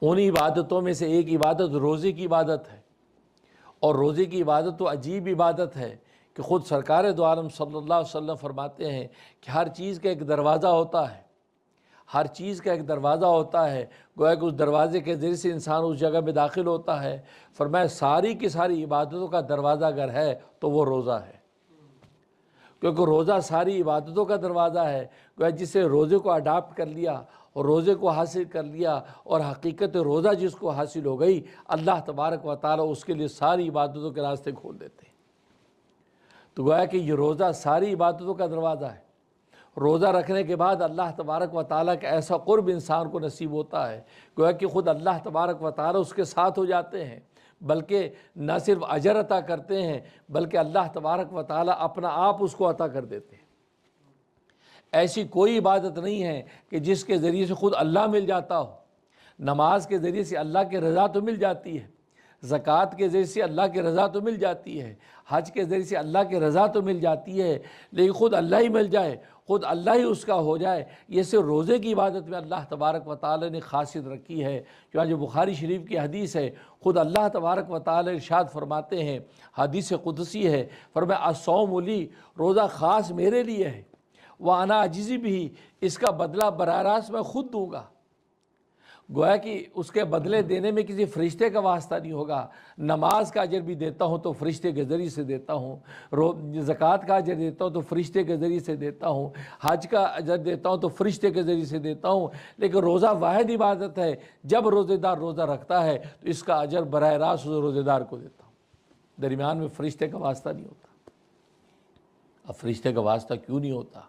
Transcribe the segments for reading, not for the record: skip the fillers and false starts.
ان عبادتوں میں سے ایک عبادت روزے کی عبادت ہے، اور روزے کی عبادت تو عجیب عبادت ہے کہ خود سرکار دو عالم صلی اللہ علیہ وسلم فرماتے ہیں کہ ہر چیز کا ایک دروازہ ہوتا ہے، ہر چیز کا ایک دروازہ ہوتا ہے، گویا کہ اس دروازے کے ذریعے سے انسان اس جگہ میں داخل ہوتا ہے۔ فرمایا ساری کی ساری عبادتوں کا دروازہ اگر ہے تو وہ روزہ ہے، کیونکہ روزہ ساری عبادتوں کا دروازہ ہے۔ گویا جس سے روزے کو اڈاپٹ کر لیا اور روزے کو حاصل کر لیا اور حقیقت روزہ جس کو حاصل ہو گئی، اللہ تبارک و تعالیٰ اس کے لیے ساری عبادتوں کے راستے کھول دیتے ہیں۔ تو گویا کہ یہ روزہ ساری عبادتوں کا دروازہ ہے۔ روزہ رکھنے کے بعد اللہ تبارک و تعالیٰ کا ایسا قرب انسان کو نصیب ہوتا ہے، گویا کہ خود اللہ تبارک و تعالیٰ اس کے ساتھ ہو جاتے ہیں، بلکہ نہ صرف اجر عطا کرتے ہیں بلکہ اللہ تبارک و تعالیٰ اپنا آپ اس کو عطا کر دیتے ہیں۔ ایسی کوئی عبادت نہیں ہے کہ جس کے ذریعے سے خود اللہ مل جاتا ہو۔ نماز کے ذریعے سے اللہ کی رضا تو مل جاتی ہے، زکوٰۃ کے ذریعے سے اللہ کی رضا تو مل جاتی ہے، حج کے ذریعے سے اللہ کی رضا تو مل جاتی ہے، لیکن خود اللہ ہی مل جائے، خود اللہ ہی اس کا ہو جائے، یہ صرف روزے کی عبادت میں اللہ تبارک و تعالی نے خاصیت رکھی ہے۔ چنانچہ بخاری شریف کی حدیث ہے، خود اللہ تبارک و تعالی ارشاد فرماتے ہیں، حدیث قدسی ہے، فرمایا الصوم لی، روزہ خاص میرے لیے ہے، وَأَنَا أَجْزِي بِهِ، اس کا بدلہ براہ راست میں خود دوں گا۔ گویا کہ اس کے بدلے دینے میں کسی فرشتے کا واسطہ نہیں ہوگا۔ نماز کا اجر بھی دیتا ہوں تو فرشتے کے ذریعے سے دیتا ہوں، زکوٰۃ کا اجر دیتا ہوں تو فرشتے کے ذریعے سے دیتا ہوں، حج کا اجر دیتا ہوں تو فرشتے کے ذریعے سے دیتا ہوں، لیکن روزہ واحد عبادت ہے، جب روزے دار روزہ رکھتا ہے تو اس کا اجر براہ راست روزے دار کو دیتا ہوں، درمیان میں فرشتے کا واسطہ نہیں ہوتا۔ اب فرشتے کا واسطہ کیوں نہیں ہوتا؟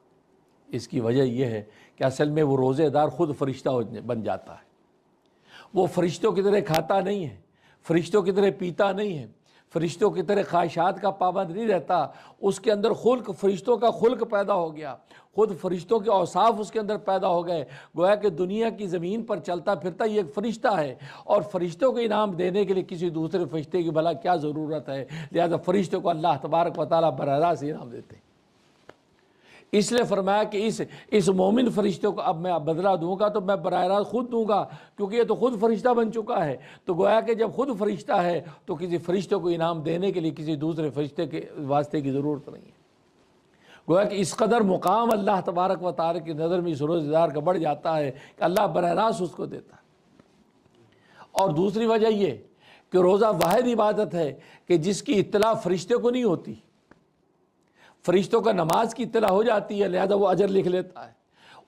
اس کی وجہ یہ ہے کہ اصل میں وہ روزے دار خود فرشتہ بن جاتا ہے۔ وہ فرشتوں کی طرح کھاتا نہیں ہے، فرشتوں کی طرح پیتا نہیں ہے، فرشتوں کی طرح خواہشات کا پابند نہیں رہتا، اس کے اندر خلق، فرشتوں کا خلق پیدا ہو گیا، خود فرشتوں کے اوصاف اس کے اندر پیدا ہو گئے۔ گویا کہ دنیا کی زمین پر چلتا پھرتا یہ ایک فرشتہ ہے، اور فرشتوں کو انعام دینے کے لیے کسی دوسرے فرشتے کی بھلا کیا ضرورت ہے؟ لہذا فرشتوں کو اللہ تبارک و تعالیٰ براہ راست انعام دیتے ہیں۔ اس لیے فرمایا کہ اس مومن فرشتے کو اب میں بدلہ دوں گا تو میں براہ راست خود دوں گا، کیونکہ یہ تو خود فرشتہ بن چکا ہے۔ تو گویا کہ جب خود فرشتہ ہے تو کسی فرشتے کو انعام دینے کے لیے کسی دوسرے فرشتے کے واسطے کی ضرورت نہیں ہے۔ گویا کہ اس قدر مقام اللہ تبارک و تعالی کی نظر میں اس روزے دار کا بڑھ جاتا ہے کہ اللہ براہ راست اس کو دیتا ہے۔ اور دوسری وجہ یہ کہ روزہ واحد عبادت ہے کہ جس کی اطلاع فرشتے کو نہیں ہوتی۔ فرشتوں کا نماز کی اطلاع ہو جاتی ہے، لہذا وہ اجر لکھ لیتا ہے،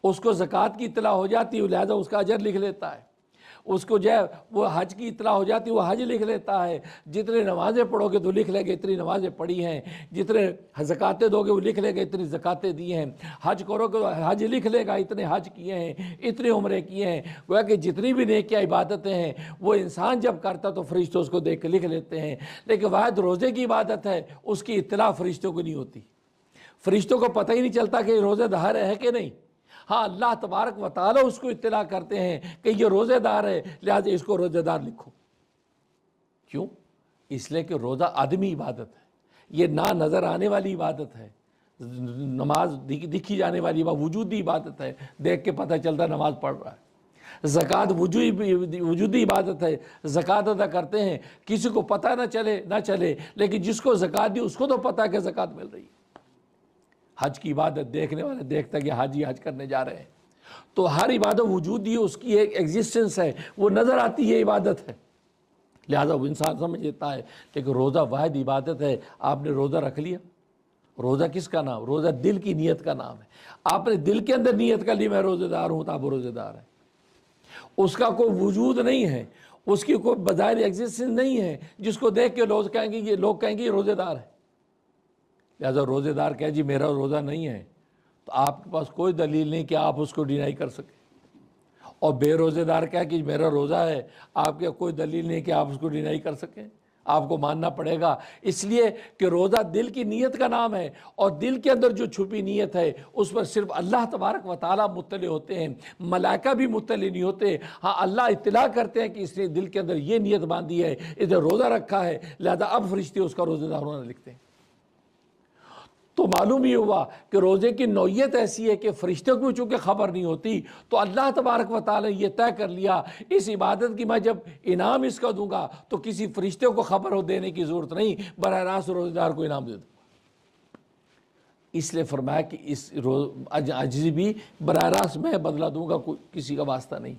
اس کو زکوٰۃ کی اطلاع ہو جاتی ہے، لہذا اس کا اجر لکھ لیتا ہے، اس کو جو ہے وہ حج کی اطلاع ہو جاتی ہے، وہ حج لکھ لیتا ہے۔ جتنے نمازیں پڑھو گے تو لکھ لے گے اتنی نمازیں پڑھی ہیں، جتنے زکاتیں دو گے وہ لکھ لے گا اتنی زکاتیں دی ہیں، حج کرو گے تو حج لکھ لے گا اتنے حج کیے ہیں، اتنے عمرے کیے ہیں۔ گویا کہ جتنی بھی نیکیاں عبادتیں ہیں وہ انسان جب کرتا تو فرشتے اس کو دیکھ کے لکھ لیتے ہیں، لیکن واحد روزے کی عبادت ہے، اس کی اطلاع فرشتوں کو نہیں ہوتی۔ فرشتوں کو پتہ ہی نہیں چلتا کہ یہ روزے دار ہے کہ نہیں۔ ہاں اللہ تبارک و تعالیٰ اس کو اطلاع کرتے ہیں کہ یہ روزے دار ہے، لہذا اس کو روزے دار لکھو۔ کیوں؟ اس لیے کہ روزہ آدمی عبادت ہے، یہ نہ نظر آنے والی عبادت ہے۔ نماز دکھی جانے والی وجودی عبادت ہے، دیکھ کے پتہ چلتا نماز پڑھ رہا ہے۔ زکوٰۃ وجودی عبادت ہے، زکوٰۃ ادا کرتے ہیں، کسی کو پتہ نہ چلے لیکن جس کو زکوٰۃ دی اس کو تو پتہ ہے کہ زکوٰۃ مل رہی ہے۔ حج کی عبادت دیکھنے والے دیکھتا ہے کہ حاجی حج کرنے جا رہے ہیں، تو ہر عبادت وجودی اس کی ایک ایگزسٹنس ہے، وہ نظر آتی ہے عبادت ہے، لہذا وہ انسان سمجھ لیتا ہے۔ لیکن روزہ واحد عبادت ہے۔ آپ نے روزہ رکھ لیا، روزہ کس کا نام؟ روزہ دل کی نیت کا نام ہے۔ آپ نے دل کے اندر نیت کر لی میں روزہ دار ہوں تو آپ روزہ دار ہیں۔ اس کا کوئی وجود نہیں ہے، اس کی کوئی بظاہر ایگزسٹنس نہیں ہے جس کو دیکھ کے لوگ کہیں گے یہ روزہ دار ہے۔ لہذا روزے دار کہے جی میرا روزہ نہیں ہے تو آپ کے پاس کوئی دلیل نہیں کہ آپ اس کو ڈینائی کر سکیں، اور بے روزے دار کہے کہ میرا روزہ ہے، آپ کے کوئی دلیل نہیں کہ آپ اس کو ڈینائی کر سکیں، آپ کو ماننا پڑے گا، اس لیے کہ روزہ دل کی نیت کا نام ہے، اور دل کے اندر جو چھپی نیت ہے اس پر صرف اللہ تبارک و تعالیٰ مطلع ہوتے ہیں، ملائکہ بھی مطلع نہیں ہوتے۔ ہاں اللہ اطلاع کرتے ہیں کہ اس نے دل کے اندر یہ نیت باندھی ہے، ادھر روزہ رکھا ہے، لہذا اب فرشتے اس کا روزہ دار ہونا لکھتے ہیں۔ تو معلوم ہی ہوا کہ روزے کی نوعیت ایسی ہے کہ فرشتے کو چونکہ خبر نہیں ہوتی، تو اللہ تبارک و تعالی یہ طے کر لیا اس عبادت کی میں جب انعام اس کا دوں گا تو کسی فرشتے کو خبر ہو دینے کی ضرورت نہیں، براہ راست روزے دار کو انعام دے دوں گا۔ اس لیے فرمایا کہ اس عجزی بھی براہ راست میں بدلہ دوں گا، کوئی کسی کا واسطہ نہیں،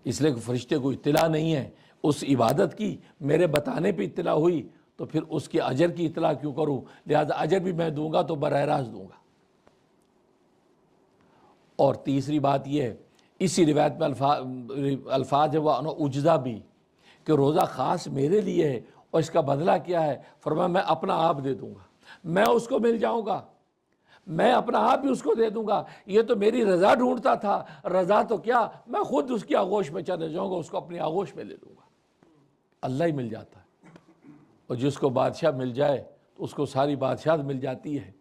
اس لیے کہ فرشتے کو اطلاع نہیں ہے اس عبادت کی، میرے بتانے پہ اطلاع ہوئی تو پھر اس کے اجر کی اطلاع کیوں کروں، لہذا اجر بھی میں دوں گا تو براہ راست دوں گا۔ اور تیسری بات یہ ہے، اسی روایت میں الفاظ ہے وہ اجزا بھی، کہ روزہ خاص میرے لیے ہے، اور اس کا بدلہ کیا ہے؟ فرمایا میں اپنا آپ دے دوں گا، میں اس کو مل جاؤں گا، میں اپنا آپ بھی اس کو دے دوں گا۔ یہ تو میری رضا ڈھونڈتا تھا، رضا تو کیا، میں خود اس کی آغوش میں چلے جاؤں گا، اس کو اپنی آغوش میں لے لوں گا۔ اللہ ہی مل جاتا ہے، اور جس کو بادشاہ مل جائے تو اس کو ساری بادشاہت مل جاتی ہے۔